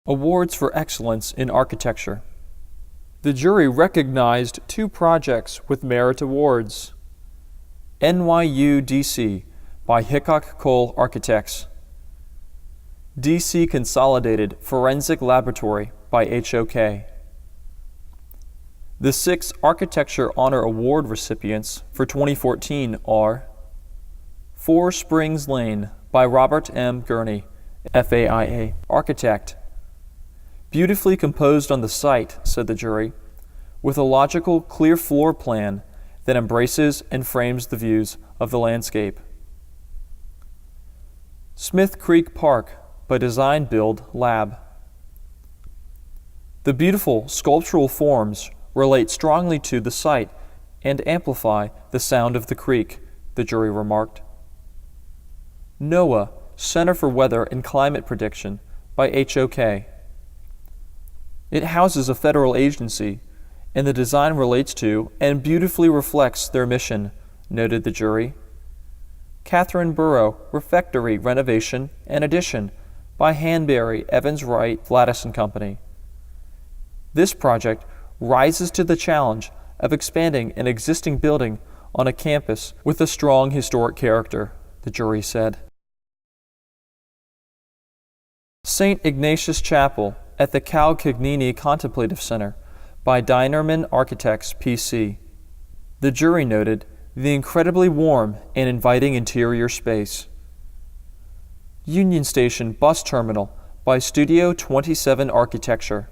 Awards for Excellence in Architecture. The jury recognized 2 projects with merit awards. NYU DC by Hickok Cole Architects. DC Consolidated Forensic Laboratory by HOK. The 6 Architecture Honor Award recipients for 2014 are Four Springs Lane by Robert M. Gurney, FAIA, architect. Beautifully composed on the site, said the jury, with a logical, clear floor plan that embraces and frames the views of the landscape. Smith Creek Park by Design Build Lab. The beautiful sculptural forms relate strongly to the site and amplify the sound of the creek, the jury remarked. NOAA, Center for Weather and Climate Prediction by HOK. It houses a federal agency, and the design relates to and beautifully reflects their mission, noted the jury. Catherine Burrow Refectory Renovation and Addition by Hanbury, Evans Wright, Flatus & Company. This project rises to the challenge of expanding an existing building on a campus with a strong historic character, the jury said. St. Ignatius Chapel at the Cal Cagnini Contemplative Center by Dinerman Architects, PC. The jury noted the incredibly warm and inviting interior space. Union Station Bus Terminal by Studio 27 Architecture.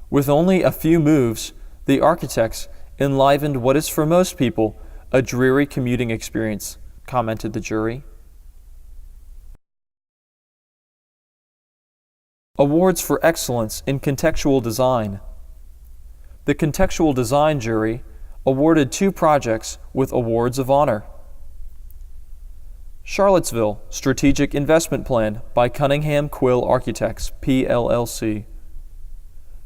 With only a few moves, the architects enlivened what is for most people a dreary commuting experience, commented the jury. Awards for Excellence in Contextual Design. The Contextual Design jury awarded 2 projects with awards of honor. Charlottesville Strategic Investment Plan by Cunningham Quill Architects, PLLC.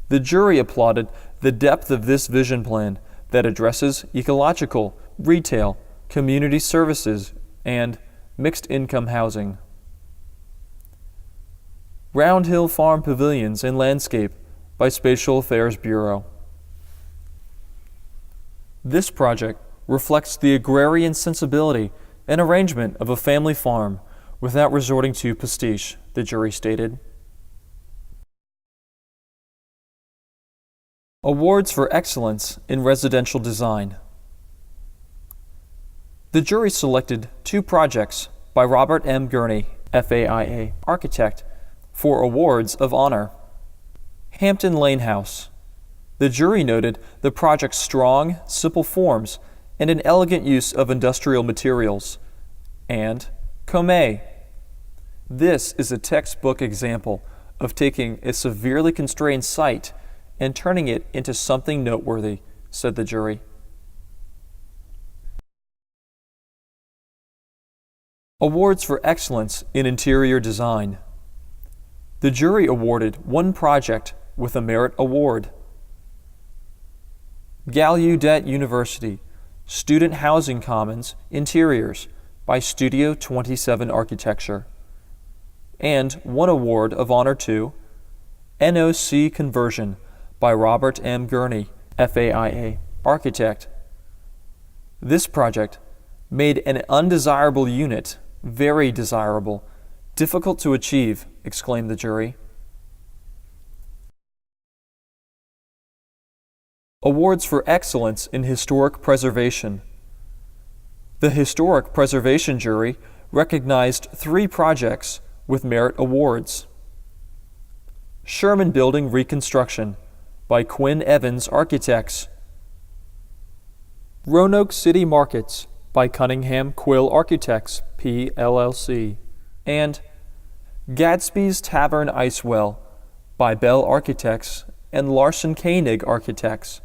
The jury applauded the depth of this vision plan that addresses ecological, retail, community services, and mixed-income housing. Round Hill Farm Pavilions and Landscape by Spatial Affairs Bureau. This project reflects the agrarian sensibility and arrangement of a family farm without resorting to pastiche, the jury stated. Awards for Excellence in Residential Design. The jury selected 2 projects by Robert M. Gurney, FAIA, architect, for awards of honor. Hampton Lane House. The jury noted the project's strong, simple forms and an elegant use of industrial materials. And Comay. This is a textbook example of taking a severely constrained site and turning it into something noteworthy, said the jury. Awards for Excellence in Interior Design. The jury awarded 1 project with a merit award. Gallaudet University Student Housing Commons Interiors by Studio 27 Architecture, and 1 award of honor to NOC Conversion by Robert M. Gurney, FAIA, architect. This project made an undesirable unit very desirable, difficult to achieve, exclaimed the jury. Awards for Excellence in Historic Preservation. The Historic Preservation jury recognized 3 projects with merit awards. Sherman Building Reconstruction by Quinn Evans Architects. Roanoke City Markets by Cunningham Quill Architects, PLLC. And Gadsby's Tavern Icewell by Bell Architects and Larson Koenig Architects.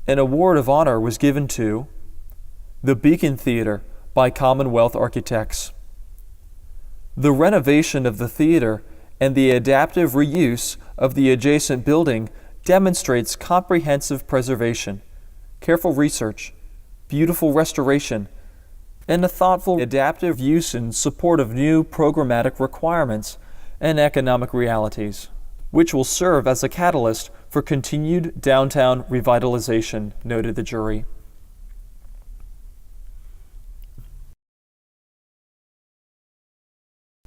An award of honor was given to the Beacon Theater by Commonwealth Architects. The renovation of the theater and the adaptive reuse of the adjacent building demonstrates comprehensive preservation, careful research, beautiful restoration, and a thoughtful adaptive use in support of new programmatic requirements and economic realities, which will serve as a catalyst for continued downtown revitalization, noted the jury.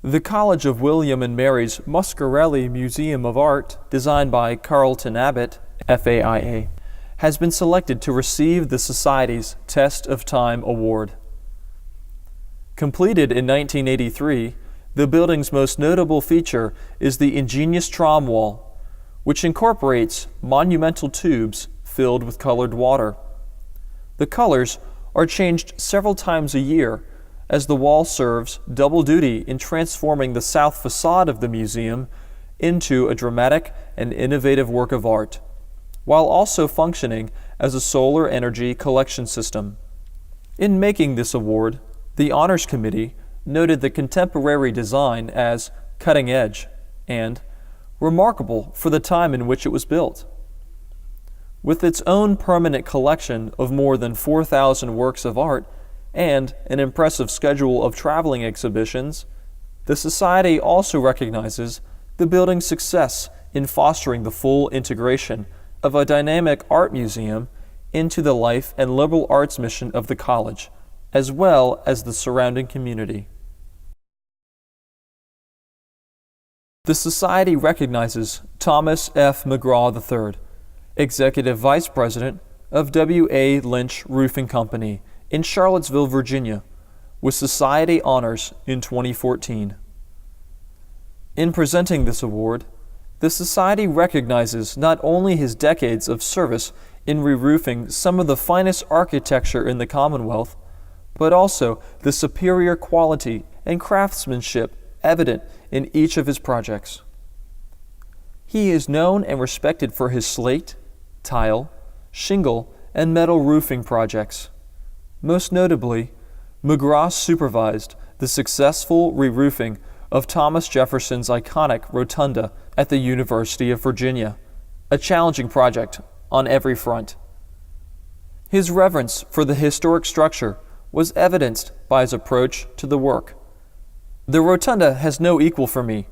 The College of William and Mary's Muscarelli Museum of Art, designed by Carlton Abbott, FAIA, has been selected to receive the Society's Test of Time Award. Completed in 1983, the building's most notable feature is the ingenious trom wall, which incorporates monumental tubes filled with colored water. The colors are changed several times a year, as the wall serves double duty in transforming the south facade of the museum into a dramatic and innovative work of art, while also functioning as a solar energy collection system. In making this award, the Honors Committee noted the contemporary design as cutting edge and remarkable for the time in which it was built. With its own permanent collection of more than 4,000 works of art and an impressive schedule of traveling exhibitions, the Society also recognizes the building's success in fostering the full integration of a dynamic art museum into the life and liberal arts mission of the college, as well as the surrounding community. The Society recognizes Thomas F. McGraw III, Executive Vice President of W.A. Lynch Roofing Company in Charlottesville, Virginia, with Society Honors in 2014. In presenting this award, the Society recognizes not only his decades of service in re-roofing some of the finest architecture in the Commonwealth, but also the superior quality and craftsmanship evident in each of his projects. He is known and respected for his slate, tile, shingle, and metal roofing projects. Most notably, McGraw supervised the successful re-roofing of Thomas Jefferson's iconic rotunda at the University of Virginia, a challenging project on every front. His reverence for the historic structure was evidenced by his approach to the work. The rotunda has no equal for me,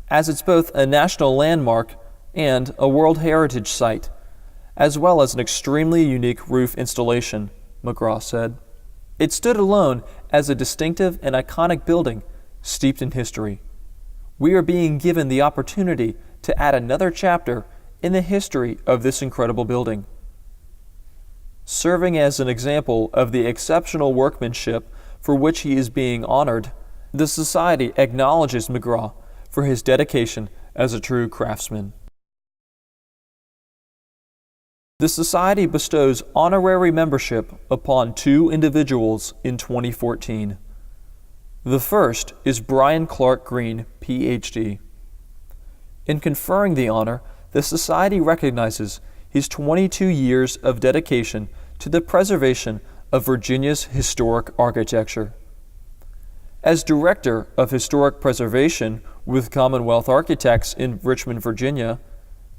as it's both a national landmark and a World Heritage Site, as well as an extremely unique roof installation, McGraw said. It stood alone as a distinctive and iconic building steeped in history. We are being given the opportunity to add another chapter in the history of this incredible building. Serving as an example of the exceptional workmanship for which he is being honored, the Society acknowledges McGraw for his dedication as a true craftsman. The Society bestows honorary membership upon 2 individuals in 2014. The first is Brian Clark Green, Ph.D. In conferring the honor, the Society recognizes his 22 years of dedication to the preservation of Virginia's historic architecture. As Director of Historic Preservation with Commonwealth Architects in Richmond, Virginia,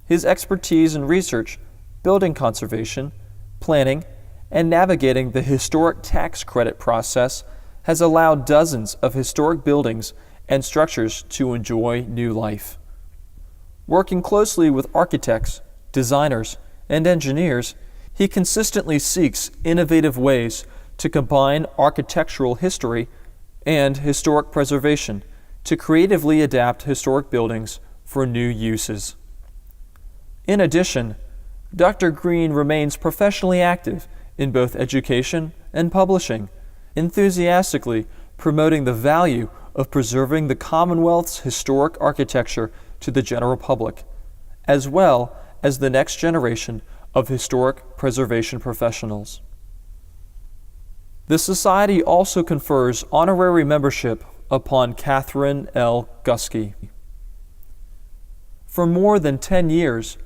his expertise in research, building conservation, planning, and navigating the historic tax credit process has allowed dozens of historic buildings and structures to enjoy new life. Working closely with architects, designers, and engineers, he consistently seeks innovative ways to combine architectural history and historic preservation to creatively adapt historic buildings for new uses. In addition, Dr. Green remains professionally active in both education and publishing, enthusiastically promoting the value of preserving the Commonwealth's historic architecture to the general public, as well as the next generation of historic preservation professionals. The Society also confers honorary membership upon Catherine L. Guskey. For more than 10 years,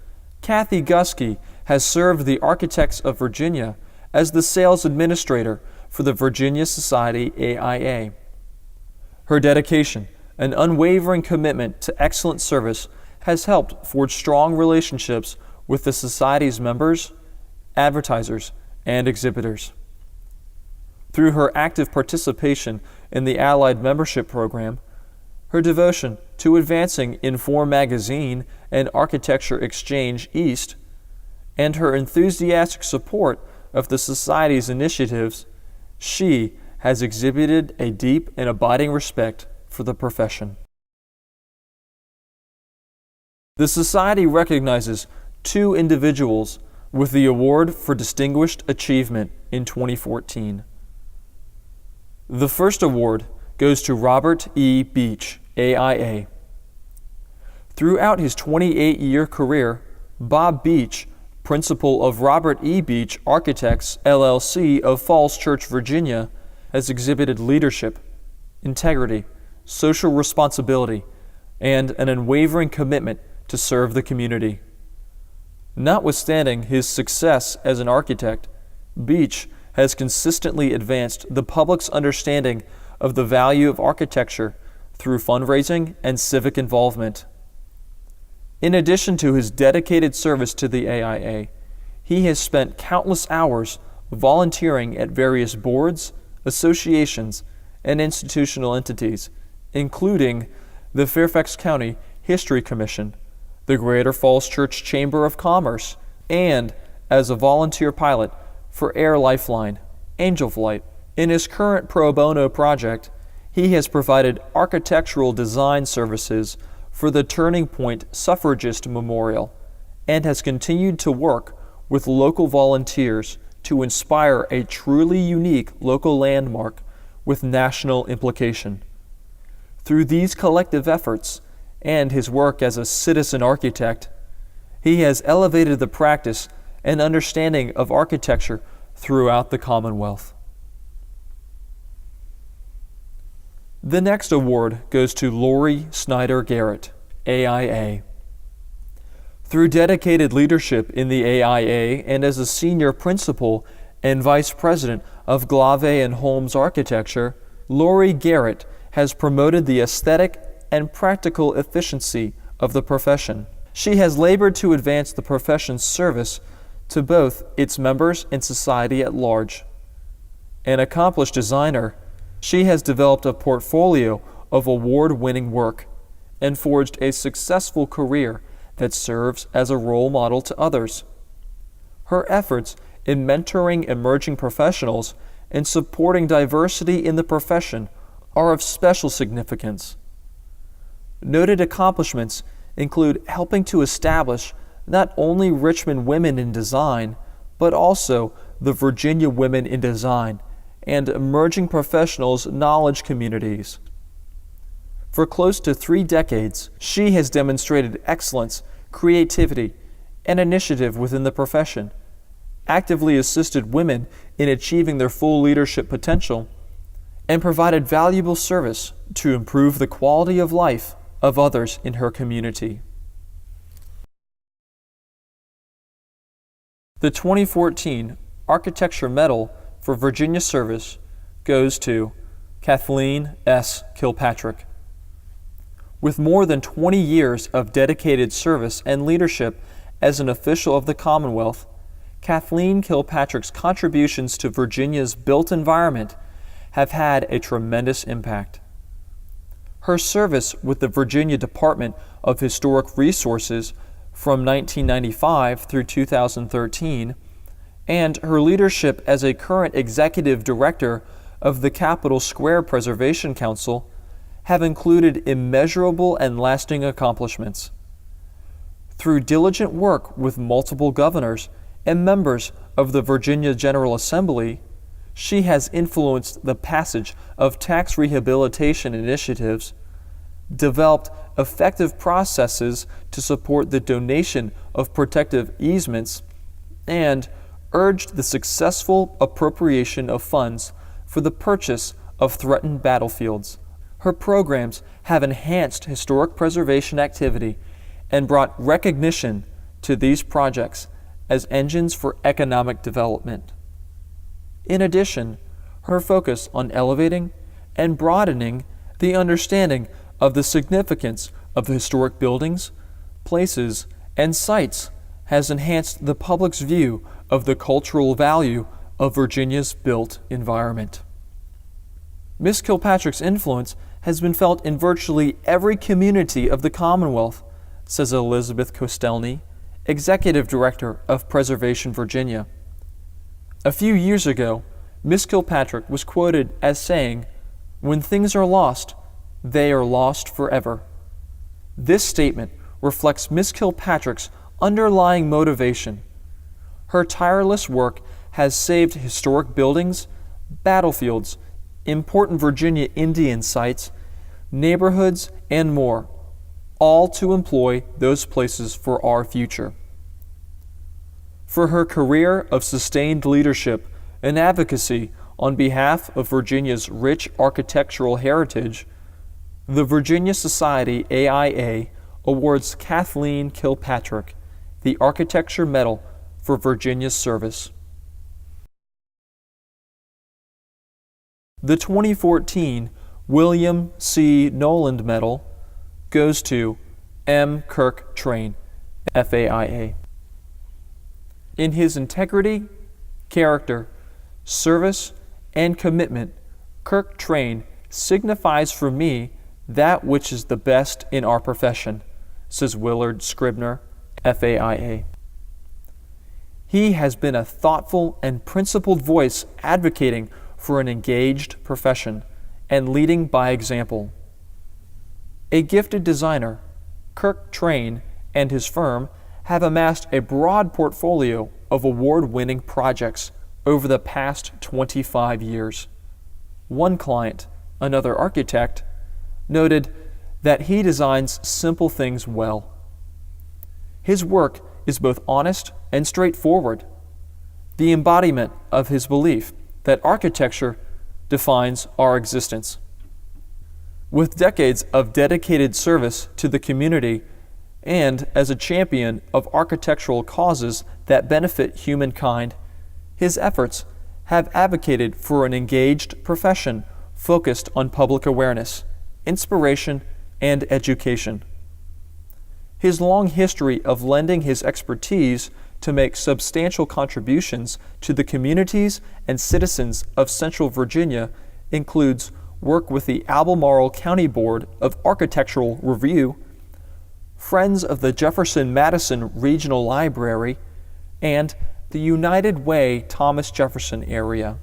Kathy Guskey has served the Architects of Virginia as the sales administrator for the Virginia Society AIA. Her dedication and unwavering commitment to excellent service has helped forge strong relationships with the Society's members, advertisers, and exhibitors. Through her active participation in the Allied Membership Program, Her devotion to advancing Inform Magazine and Architecture Exchange East, and her enthusiastic support of the Society's initiatives, she has exhibited a deep and abiding respect for the profession. The Society recognizes 2 individuals with the Award for Distinguished Achievement in 2014. The first award goes to Robert E. Beach, AIA. Throughout his 28-year career, Bob Beach, principal of Robert E. Beach Architects, LLC of Falls Church, Virginia, has exhibited leadership, integrity, social responsibility, and an unwavering commitment to serve the community. Notwithstanding his success as an architect, Beach has consistently advanced the public's understanding of the value of architecture through fundraising and civic involvement. In addition to his dedicated service to the AIA, he has spent countless hours volunteering at various boards, associations, and institutional entities, including the Fairfax County History Commission, the Greater Falls Church Chamber of Commerce, and as a volunteer pilot for Air Lifeline, Angel Flight. In his current pro bono project, he has provided architectural design services for the Turning Point Suffragist Memorial and has continued to work with local volunteers to inspire a truly unique local landmark with national implication. Through these collective efforts and his work as a citizen architect, he has elevated the practice and understanding of architecture throughout the Commonwealth. The next award goes to Lori Snyder Garrett, AIA. Through dedicated leadership in the AIA and as a senior principal and vice president of Glave and Holmes Architecture, Lori Garrett has promoted the aesthetic and practical efficiency of the profession. She has labored to advance the profession's service to both its members and society at large. An accomplished designer, she has developed a portfolio of award-winning work and forged a successful career that serves as a role model to others. Her efforts in mentoring emerging professionals and supporting diversity in the profession are of special significance. Noted accomplishments include helping to establish not only Richmond Women in Design, but also the Virginia Women in Design and emerging professionals' knowledge communities. For close to 3 decades, she has demonstrated excellence, creativity, and initiative within the profession, actively assisted women in achieving their full leadership potential, and provided valuable service to improve the quality of life of others in her community. The 2014 Architecture Medal for Virginia service goes to Kathleen S. Kilpatrick. With more than 20 years of dedicated service and leadership as an official of the Commonwealth, Kathleen Kilpatrick's contributions to Virginia's built environment have had a tremendous impact. Her service with the Virginia Department of Historic Resources from 1995 through 2013, and her leadership as a current executive director of the Capitol Square Preservation Council have included immeasurable and lasting accomplishments. Through diligent work with multiple governors and members of the Virginia General Assembly, she has influenced the passage of tax rehabilitation initiatives, developed effective processes to support the donation of protective easements, and urged the successful appropriation of funds for the purchase of threatened battlefields. Her programs have enhanced historic preservation activity and brought recognition to these projects as engines for economic development. In addition, her focus on elevating and broadening the understanding of the significance of historic buildings, places, and sites has enhanced the public's view of the cultural value of Virginia's built environment. Miss Kilpatrick's influence has been felt in virtually every community of the Commonwealth, says Elizabeth Kostelny, Executive Director of Preservation Virginia. A few years ago, Miss Kilpatrick was quoted as saying, "When things are lost, they are lost forever." This statement reflects Miss Kilpatrick's underlying motivation. Her tireless work has saved historic buildings, battlefields, important Virginia Indian sites, neighborhoods, and more, all to employ those places for our future. For her career of sustained leadership and advocacy on behalf of Virginia's rich architectural heritage, the Virginia Society AIA awards Kathleen Kilpatrick the Architecture Medal for Virginia's service. The 2014 William C. Noland Medal goes to M. Kirk Train, FAIA. In his integrity, character, service, and commitment, Kirk Train signifies for me that which is the best in our profession, says Willard Scribner, FAIA. He has been a thoughtful and principled voice advocating for an engaged profession and leading by example. A gifted designer, Kirk Train and his firm have amassed a broad portfolio of award-winning projects over the past 25 years. One client, another architect, noted that he designs simple things well. His work is both honest and straightforward, the embodiment of his belief that architecture defines our existence. With decades of dedicated service to the community and as a champion of architectural causes that benefit humankind, his efforts have advocated for an engaged profession focused on public awareness, inspiration, and education. His long history of lending his expertise to make substantial contributions to the communities and citizens of Central Virginia includes work with the Albemarle County Board of Architectural Review, Friends of the Jefferson-Madison Regional Library, and the United Way Thomas Jefferson area.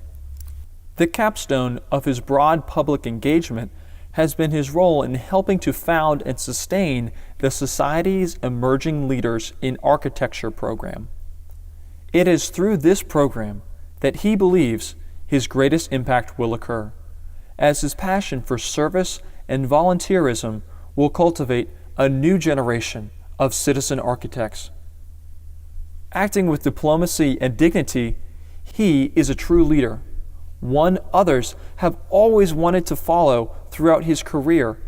The capstone of his broad public engagement has been his role in helping to found and sustain the Society's Emerging Leaders in Architecture program. It is through this program that he believes his greatest impact will occur, as his passion for service and volunteerism will cultivate a new generation of citizen architects. Acting with diplomacy and dignity, he is a true leader, one others have always wanted to follow throughout his career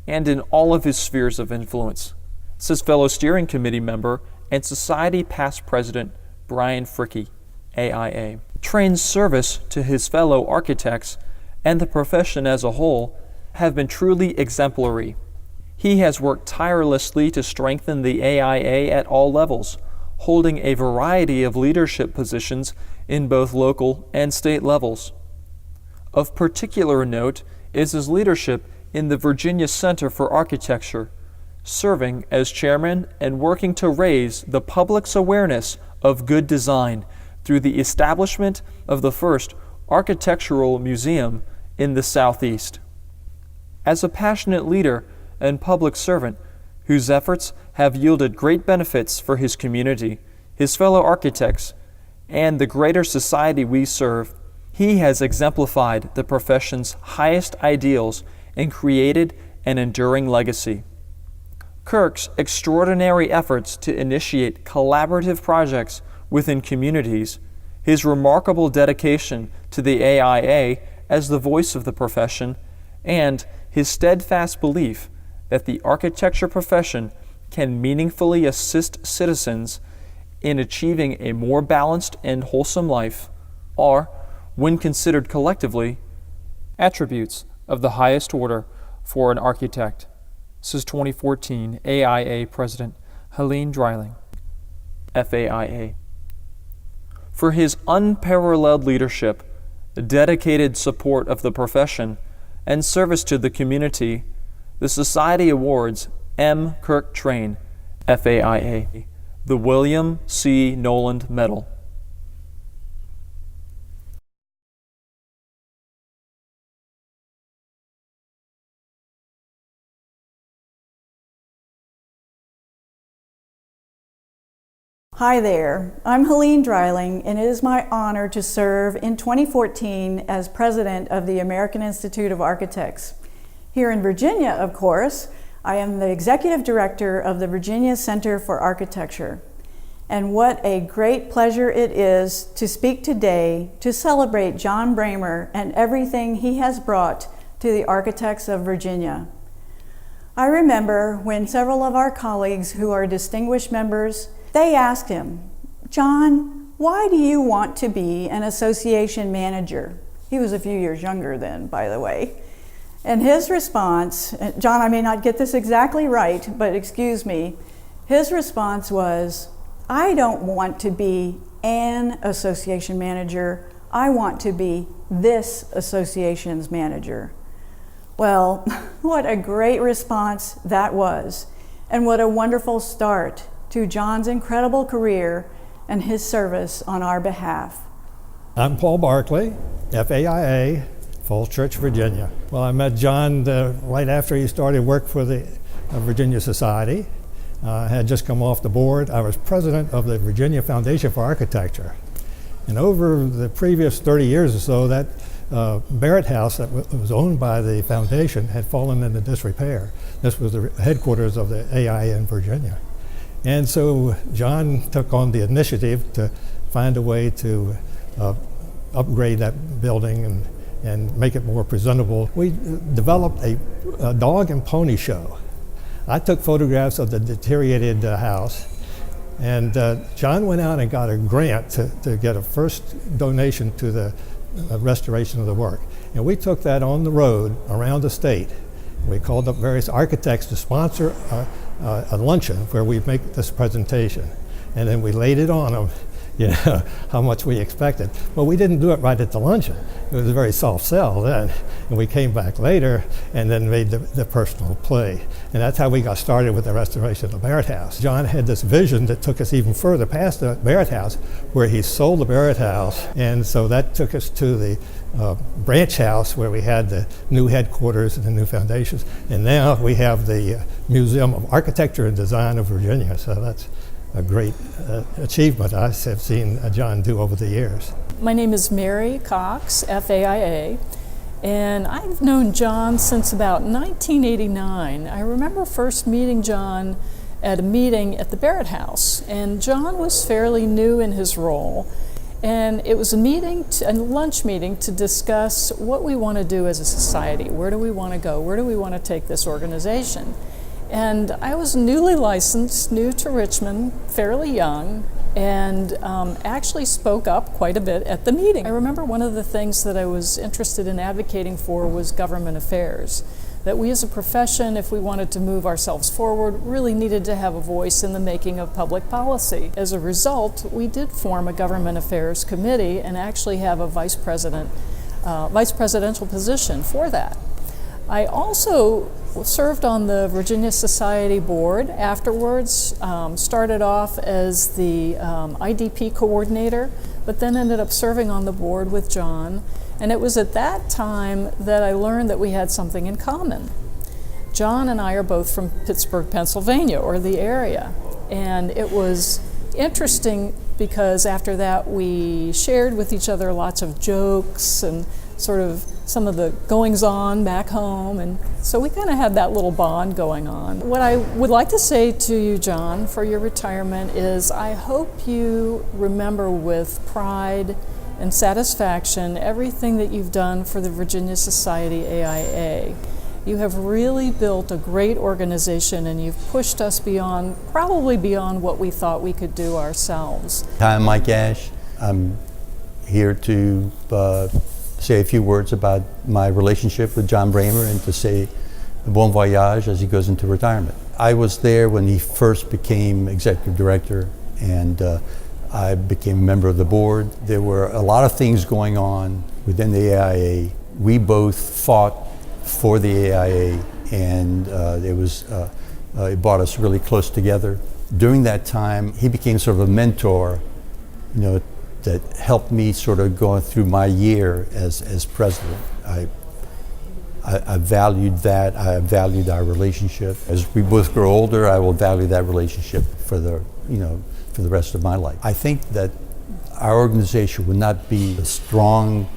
and in all of his spheres of influence, says fellow steering committee member and Society past president Brian Fricke, AIA. Train's service to his fellow architects and the profession as a whole have been truly exemplary. He has worked tirelessly to strengthen the AIA at all levels, holding a variety of leadership positions in both local and state levels. Of particular note is his leadership in the Virginia Center for Architecture, serving as chairman and working to raise the public's awareness of good design through the establishment of the first architectural museum in the Southeast. As a passionate leader and public servant whose efforts have yielded great benefits for his community, his fellow architects, and the greater society we serve, he has exemplified the profession's highest ideals and created an enduring legacy. Kirk's extraordinary efforts to initiate collaborative projects within communities, his remarkable dedication to the AIA as the voice of the profession, and his steadfast belief that the architecture profession can meaningfully assist citizens in achieving a more balanced and wholesome life are, when considered collectively, attributes of the highest order for an architect, says 2014 AIA President Helene Dreiling, FAIA. For his unparalleled leadership, dedicated support of the profession, and service to the community, the Society awards M. Kirk Train, FAIA, the William C. Noland Medal. Hi there, I'm Helene Dreiling, and it is my honor to serve in 2014 as president of the American Institute of Architects. Here in Virginia, of course, I am the executive director of the Virginia Center for Architecture. And what a great pleasure it is to speak today to celebrate John Braymer and everything he has brought to the architects of Virginia. I remember when several of our colleagues who are distinguished members, they asked him, "John, why do you want to be an association manager?" He was a few years younger then, by the way. And his response, John, I may not get this exactly right, but excuse me, his response was, "I don't want to be an association manager, I want to be this association's manager." Well, what a great response that was, and what a wonderful start to John's incredible career and his service on our behalf. I'm Paul Barkley, FAIA, Falls Church, Virginia. Well, I met John right after he started work for the Virginia Society. I had just come off the board. I was president of the Virginia Foundation for Architecture. And over the previous 30 years or so, that Barrett House that was owned by the foundation had fallen into disrepair. This was the headquarters of the AIA in Virginia. And so John took on the initiative to find a way to upgrade that building and make it more presentable. We developed a dog and pony show. I took photographs of the deteriorated house, and John went out and got a grant to get a first donation to the restoration of the work. And we took that on the road around the state. We called up various architects to sponsor a luncheon where we make this presentation. And then we laid it on them, you know, how much we expected. But we didn't do it right at the luncheon. It was a very soft sell then. And we came back later and then made the personal play. And that's how we got started with the restoration of the Barrett House. John had this vision that took us even further past the Barrett House, where he sold the Barrett House. And so that took us to the branch house where we had the new headquarters and the new foundations. And now we have the Museum of Architecture and Design of Virginia. So that's a great achievement I have seen John do over the years. My name is Mary Cox, FAIA, and I've known John since about 1989. I remember first meeting John at a meeting at the Barrett House, and John was fairly new in his role. And it was a lunch meeting to discuss what we want to do as a society. Where do we want to go? Where do we want to take this organization? And I was newly licensed, new to Richmond, fairly young, and actually spoke up quite a bit at the meeting. I remember one of the things that I was interested in advocating for was government affairs. That we as a profession, if we wanted to move ourselves forward, really needed to have a voice in the making of public policy. As a result, we did form a government affairs committee and actually have a vice presidential position for that. I also served on the Virginia Society board afterwards, started off as the IDP coordinator, but then ended up serving on the board with John. And it was at that time that I learned that we had something in common. John and I are both from Pittsburgh, Pennsylvania, or the area. And it was interesting because after that we shared with each other lots of jokes and sort of some of the goings-on back home. And so we kind of had that little bond going on. What I would like to say to you, John, for your retirement is I hope you remember with pride and satisfaction everything that you've done for the Virginia Society AIA. You have really built a great organization and you've pushed us beyond, probably beyond what we thought we could do ourselves. Hi, I'm Mike Ash. I'm here to say a few words about my relationship with John Braymer and to say bon voyage as he goes into retirement. I was there when he first became executive director, and I became a member of the board. There were a lot of things going on within the AIA. We both fought for the AIA, and it brought us really close together. During that time, he became sort of a mentor, that helped me sort of going through my year as president. I valued that. I valued our relationship. As we both grow older, I will value that relationship for the rest of my life. I think that our organization would not be a strong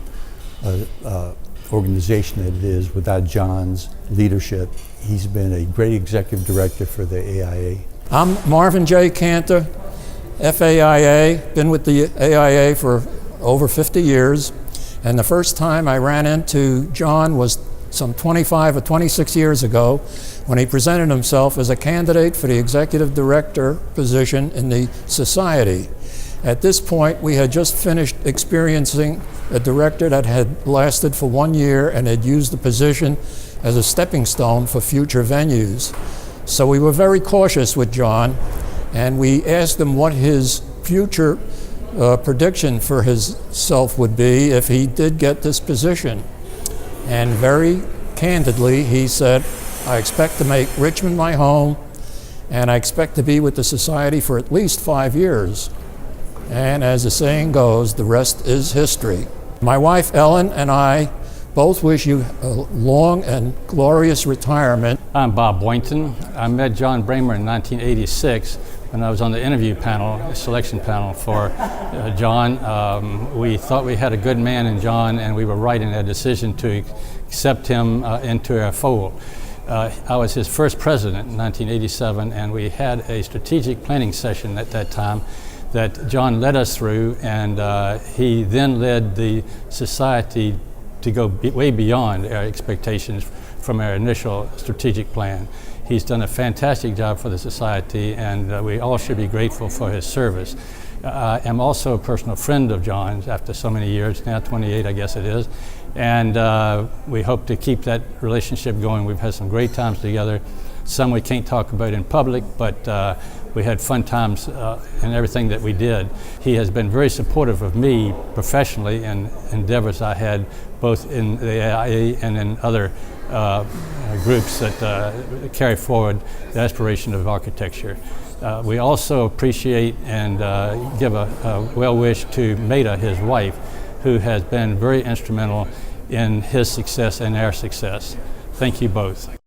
organization that it is without John's leadership. He's been a great executive director for the AIA. I'm Marvin J. Cantor, FAIA, been with the AIA for over 50 years, and the first time I ran into John was some 25 or 26 years ago when he presented himself as a candidate for the executive director position in the society. At this point, we had just finished experiencing a director that had lasted for 1 year and had used the position as a stepping stone for future venues. So we were very cautious with John, and we asked him what his future prediction for himself would be if he did get this position. And very candidly, he said, I expect to make Richmond my home, and I expect to be with the society for at least 5 years. And as the saying goes, the rest is history. My wife Ellen and I both wish you a long and glorious retirement. I'm Bob Boynton. I met John Braymer in 1986 when I was on the interview panel, selection panel for John. We thought we had a good man in John, and we were right in that decision to accept him into our fold. I was his first president in 1987, and we had a strategic planning session at that time that John led us through, and he then led the society to go way beyond our expectations from our initial strategic plan. He's done a fantastic job for the society, and we all should be grateful for his service. I am also a personal friend of John's after so many years, now 28 I guess it is, and we hope to keep that relationship going. We've had some great times together, some we can't talk about in public, but we had fun times in everything that we did. He has been very supportive of me professionally in endeavors I had both in the AIA and in other groups that carry forward the aspiration of architecture. We also appreciate and give a well wish to Maida, his wife, who has been very instrumental in his success and our success. Thank you both.